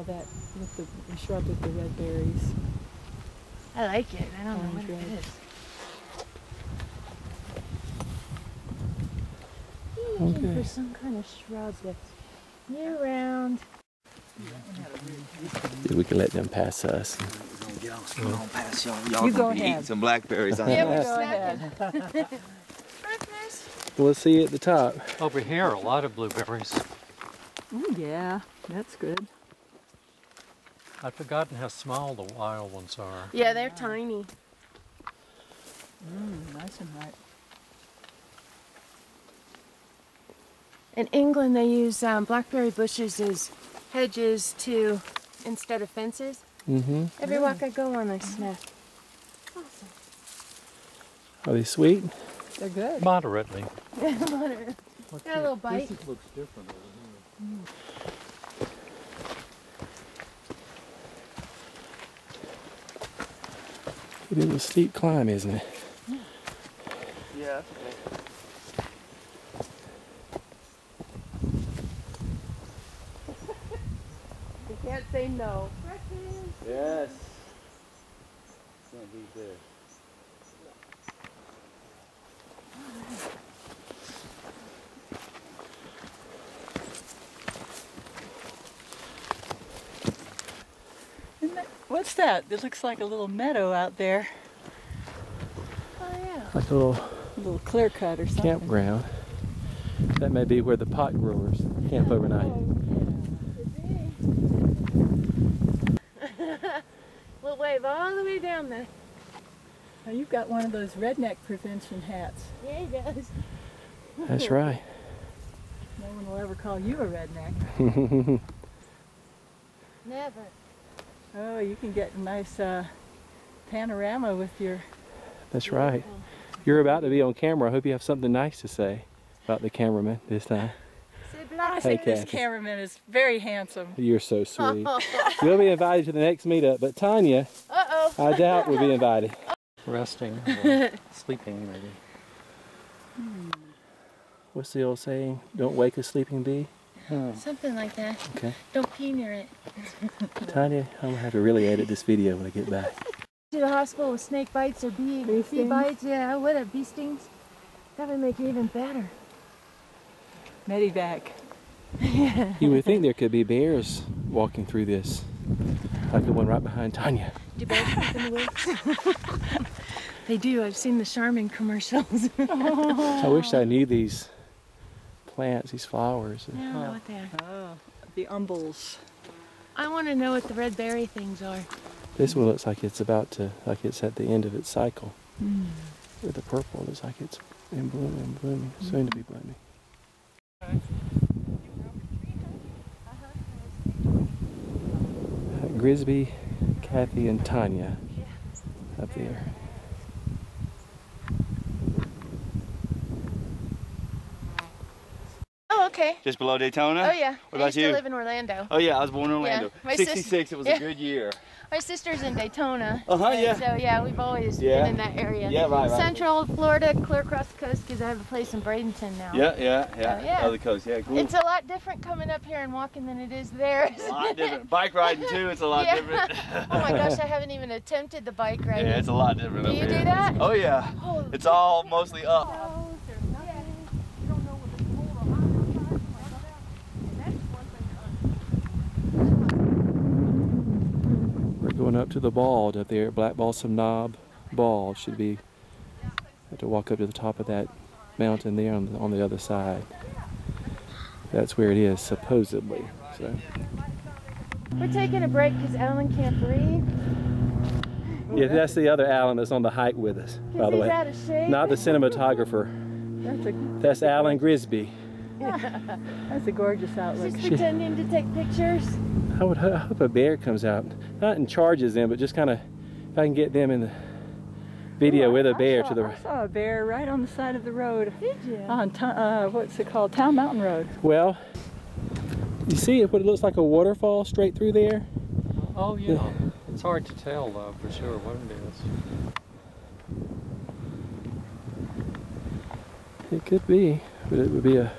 all that with the shrub with the red berries. I like it. I don't know what Good. it is. Looking for some kind of shrub that's year-round. We can let them pass us. You go ahead. Some blackberries on Yeah, that. we're snacking. Breakfast. We'll see you at the top. Over here, a lot of blueberries. Oh yeah, that's good. I've forgotten how small the wild ones are. Yeah, they're tiny. Nice and ripe. In England, they use blackberry bushes as hedges instead of fences. Mm-hmm. Every walk I go on, I snack. Awesome. Are they sweet? They're good. Moderately. Got a little bite. This looks different over here. It is a steep climb, isn't it? Yeah, that's okay. You can't say no. Yes. Can't beat this. What's that? It looks like a little meadow out there. Oh yeah. Like a little A little clear cut or something. campground. That may be where the pot growers camp overnight. We'll wave all the way down there. Now you've got one of those redneck prevention hats. Yeah, he does. That's right. No one will ever call you a redneck. Never. Oh, you can get a nice panorama with your... That's right. You're about to be on camera. I hope you have something nice to say about the cameraman this time. I Hey, think this Kathy. cameraman is very handsome. You're so sweet. You'll be invited to the next meetup, but Tanya, Uh-oh. I doubt will be invited. Resting or sleeping, maybe. What's the old saying? Don't wake a sleeping bee? Something like that. Okay. Don't pee near it. Tanya, I'm going to have to really edit this video when I get back. To the hospital with snake bites or bee stings? bites. Yeah, what are bee stings? That would make it even better. Medivac. You would think there could be bears walking through this, like the one right behind Tanya. Do bears sleep in the woods? They do. I've seen the Charmin commercials. I wish I knew these plants, these flowers. I don't know what they are. Oh, the umbels. I want to know what the red berry things are. This one looks like it's about to, like it's at the end of its cycle. With the purple, looks like it's in bloom and blooming, soon to be blooming. Grisby, Kathy, and Tanya up there. Oh, okay. Just below Daytona? Oh, yeah. What I about used you? to live in Orlando. Oh yeah, I was born in Orlando. Yeah, my 66, it was yeah. a good year. My sister's in Daytona. Uh-huh, and yeah. So, yeah, we've always Yeah. been in that area. Yeah, right. Central Florida, clear across the coast, because I have a place in Bradenton now. Yeah. yeah. Other coast, yeah, cool. It's a lot different coming up here and walking than it is there. A lot different. Bike riding too, it's a lot Yeah. different. Oh my gosh, I haven't even attempted the bike riding. Yeah, it's a lot different Do up you here. do that? Oh yeah. It's all mostly up. We're going up to the bald up there, Black Balsam Knob Bald. Should be, have to walk up to the top of that mountain there on the other side. That's where it is, supposedly. So. We're taking a break because Alan can't breathe. Yeah, that's the other Alan that's on the hike with us, by the He's way. out of shape. Not the cinematographer. That's Alan Grisby. That's a gorgeous outlook. Just pretending to take pictures. I hope a bear comes out, not and charges them, but just kind of, if I can get them in the video with a bear to the I saw a bear right on the side of the road. Did you? On, what's it called? Town Mountain Road. Well, you see what it looks like a waterfall straight through there? Oh yeah. It's hard to tell though for sure what it is. It could be, but it would be a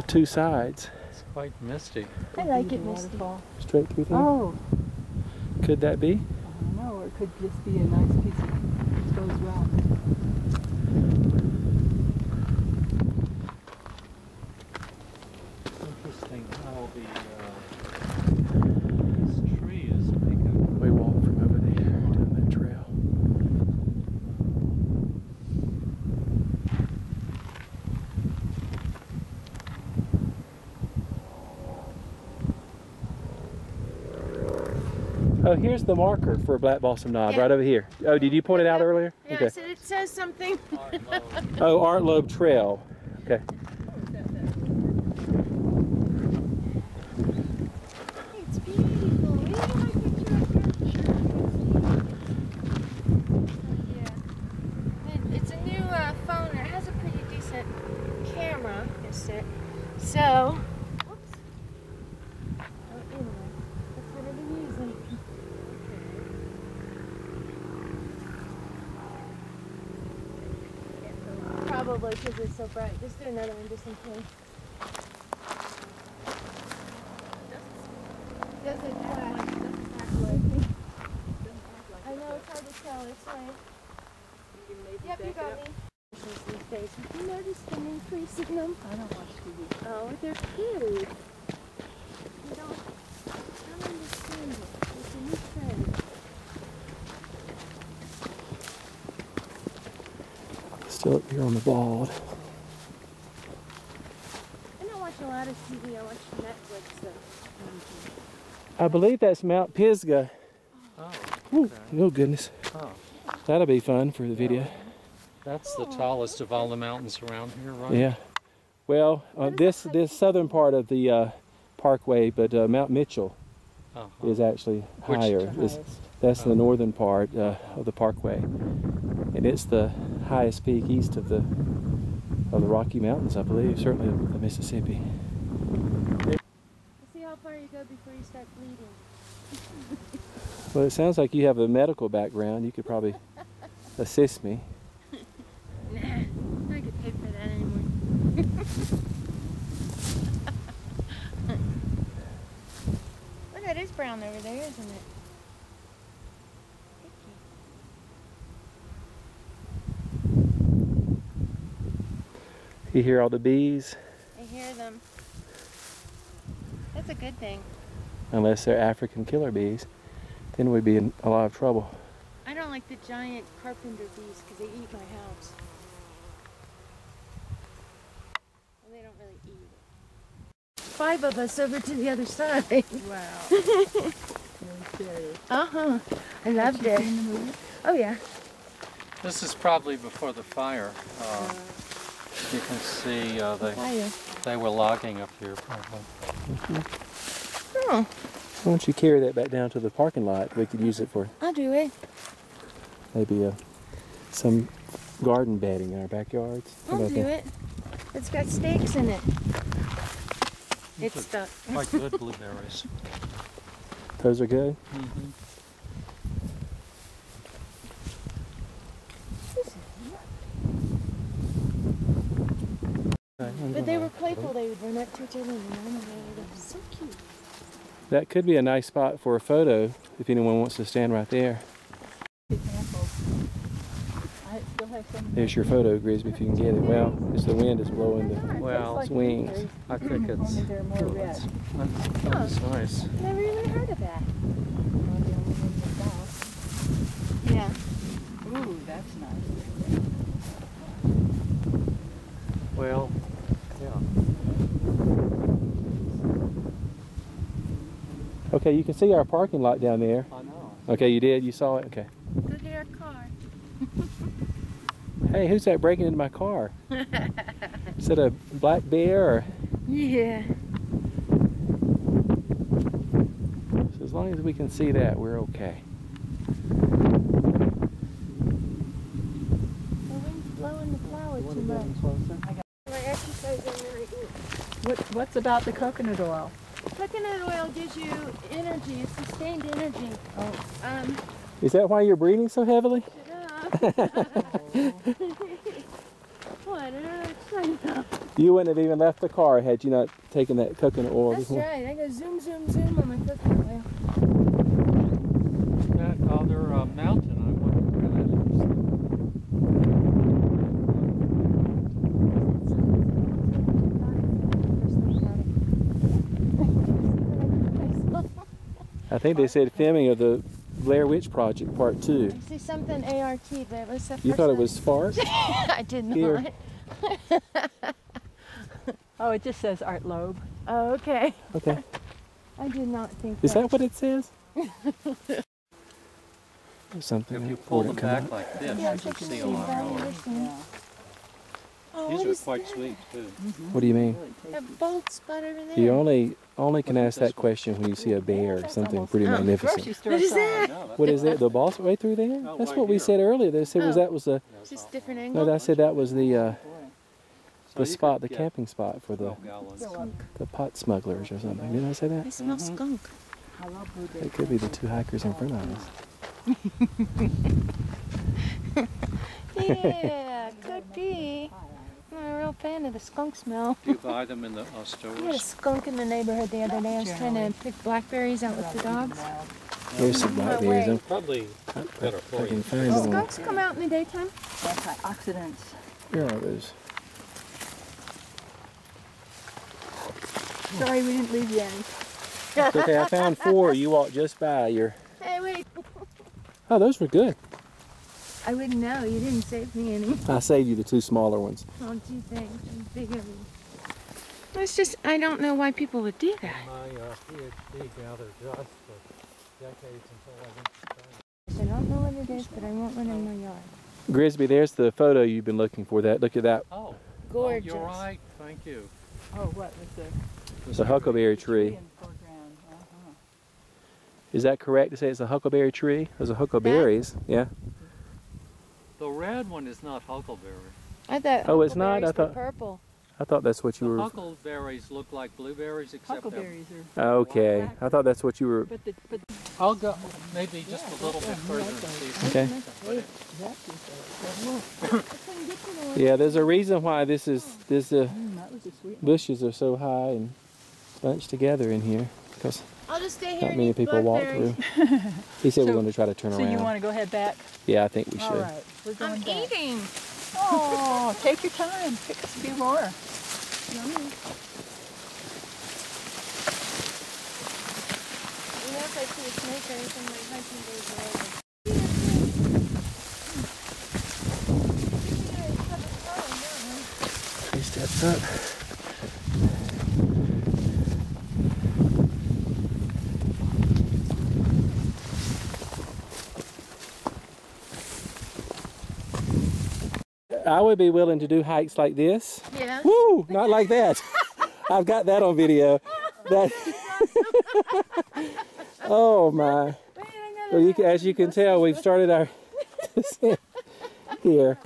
two sides. quite misty. I like it misty. Waterfall. Straight through there? Oh, Could that be? I don't know, or it could just be a nice piece of exposed rock. Interesting how these trees make a We walk from over there down that trail. Oh, here's the marker for Black Balsam Knob, Yeah. right over here. Oh, did you point it out earlier? Yeah, Okay. so it says something. Oh, Art Loeb Trail. Okay. It's beautiful. We have my picture up here. Yeah. It's a new phone. It has a pretty decent camera. So, whoops. Oh, anyway, that's what I've been using. Probably because it's so bright. Just do another one just in case. Does it flash? I know it's hard to tell. It's right. Yep, you got me. These days, have you noticed an increase in them? I don't watch TV. Oh, they're cute. I don't understand it. It's a new trend. Still up here on the bald. I don't watch a lot of TV. I watch Netflix stuff. I believe that's Mount Pisgah. oh, Ooh, oh goodness. oh. That'll be fun for the video. That's the tallest of all the mountains around here, right? Yeah. Well, this southern part of the parkway, but Mount Mitchell Uh-huh. is actually Which- higher. That's the northern part of the parkway, and it's the highest peak east of the Rocky Mountains, I believe. Certainly of the Mississippi. Let's see how far you go before you start bleeding. Well, it sounds like you have a medical background. You could probably assist me. Nah, I get paid for that anymore. Look, it is brown over there, isn't it? You hear all the bees, I hear them. That's a good thing. unless they're African killer bees, then we'd be in a lot of trouble. I don't like the giant carpenter bees because they eat my house. Well, they don't really eat it. 5 of us over to the other side. Wow. Really serious. Uh-huh. I loved it. Seen the movie? Oh, yeah. This is probably before the fire. You can see Fire. they were logging up here probably. Oh, Why don't you carry that back down to the parking lot? We could use it for I'll do it. maybe some garden bedding in our backyards. How I'll about do that? it. It's got stakes in it. It's These stuck. are quite good blueberries. Those are good. Mm-hmm. But they were playful. They would run up to each other and run away. They were so cute. That could be a nice spot for a photo if anyone wants to stand right there. Example. I still have some. There's your photo, Grisby, if you can get it. Well, as the wind is blowing the Well, its wings. I think it's Only they're more red. that's nice. Never even heard of that. Not the only one in the Yeah. south. Ooh, that's nice. Well, yeah. Okay, you can see our parking lot down there. I know. Okay, you did? You saw it? Okay. Look at our car. Hey, who's that breaking into my car? Is it a black bear or? Yeah. So as long as we can see that, we're okay. The wind's blowing the flower too much. My exercise in there eat. What's about the coconut oil? Coconut oil gives you energy. It's sustained energy. Oh, Is that why you're breathing so heavily? Ta-da. What? I don't know what you're talking about. You wouldn't have even left the car had you not taken that coconut oil That's before. right. I go zoom, zoom, zoom on my coconut oil. That other mountain, I wonder where that I think they said filming of the Blair Witch Project Part 2. I see something ART, but what's that? You thought it was fart? I did not. Here. Oh, it just says Art Loeb. Oh, okay. Okay. I did not think Is that what it says? There's something If you pull them important coming back up. like this, you can see a lot more. Oh, These what are is quite that? sweet too. What do you mean? That bold spot over there. You only can ask that question when you see a bear or something pretty Grocery magnificent. store What is sign. that? No, that's What is that? The boss way through there? Oh, That's right what we here. said earlier. They said that was the Just different angle. no. I said that was the So you spot, the could get camping spot for the 12 gallons. the pot smugglers or something. Didn't I say I that? smell skunk. It could be the two hikers in front of us. Yeah, could be. I'm a real fan of the skunk smell. Do you buy them in the We had a stores? skunk in the neighborhood the other day. I was trying to pick blackberries out with the dogs. Here's some blackberries. I'm- Probably better I for you. can find Do them. skunks come out in the daytime? Antioxidants. Where are those? Sorry we didn't leave you any. It's okay. I found 4. You walked just by. Hey, wait. Oh, those were good. I wouldn't know. You didn't save me any. I saved you the 2 smaller ones. Oh, gee, thanks. I'm big of you. It's just, I don't know why people would do that. My PhD gathered dust for decades until I went to China. I don't know what it is, but I want one in my yard. Grisby, there's the photo you've been looking for. Look at that. Oh, Gorgeous. you're right. Thank you. Oh, what was the It's a huckleberry tree. in the foreground? Uh-huh. Is that correct to say it's a huckleberry tree? Those are huckleberries. Yeah. The red one is not huckleberry. I thought Oh, it's not? I huckleberries were thought- purple. I thought that's what you The were. huckleberries look like blueberries, except that Huckleberries are, Okay. I thought that's what you were. but I'll go maybe just a little bit further and see. if Okay. Yeah, there's a reason why this is that was a sweet bushes are so high and bunched together in here because I'll just stay here not and many eat people walk blackberries. through. He said we're So- going to try to turn So around. you want to go ahead back? Yeah, I think we All should. right, we're going I'm back. eating. Oh, take your time. Pick us a few more. Yummy. You know, if I see a snake or anything, my hiking days are over. He steps up. I would be willing to do hikes like this. Yeah. Woo! Not like that. I've got that on video. That. Oh my! Well, as you can tell, we've started our descent here,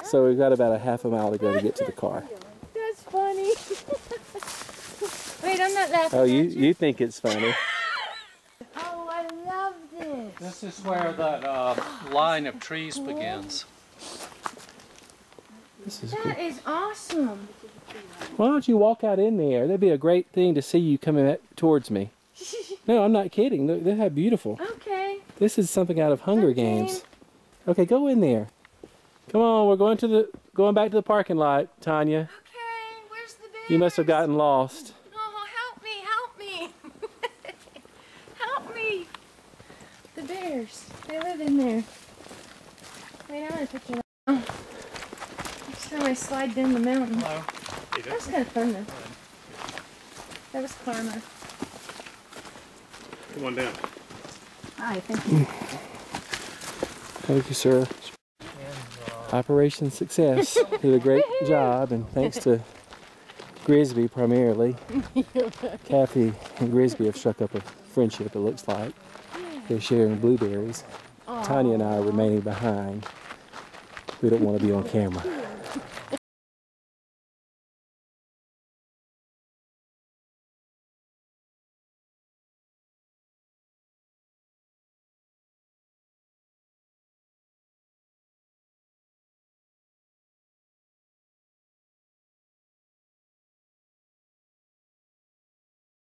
so we've got about a half a mile to go to get to the car. That's funny. Wait, I'm not laughing. Oh, at you think it's funny? Oh, I love this. This is where that line of trees begins. This is cool. That is awesome. Why don't you walk out in there? That'd be a great thing to see you coming back towards me. No, I'm not kidding. Look, how beautiful. Okay. This is something out of Hunger Okay. Games. Okay, go in there. Come on, we're going back to the parking lot, Tanya. Okay, where's the bear? You must have gotten lost. Oh, help me, help me. Help me. The bears, they live in there. Wait, I want to picture that. Oh. Next time I slide down the mountain. Hello. That was kind of fun though. That was karma. Come on down. Hi, thank you. Thank you, sir. Operation success. Did a great job, and thanks to Grisby primarily. Kathy and Grisby have struck up a friendship, it looks like. They're sharing blueberries. Tanya and I are remaining behind. We don't want to be on camera.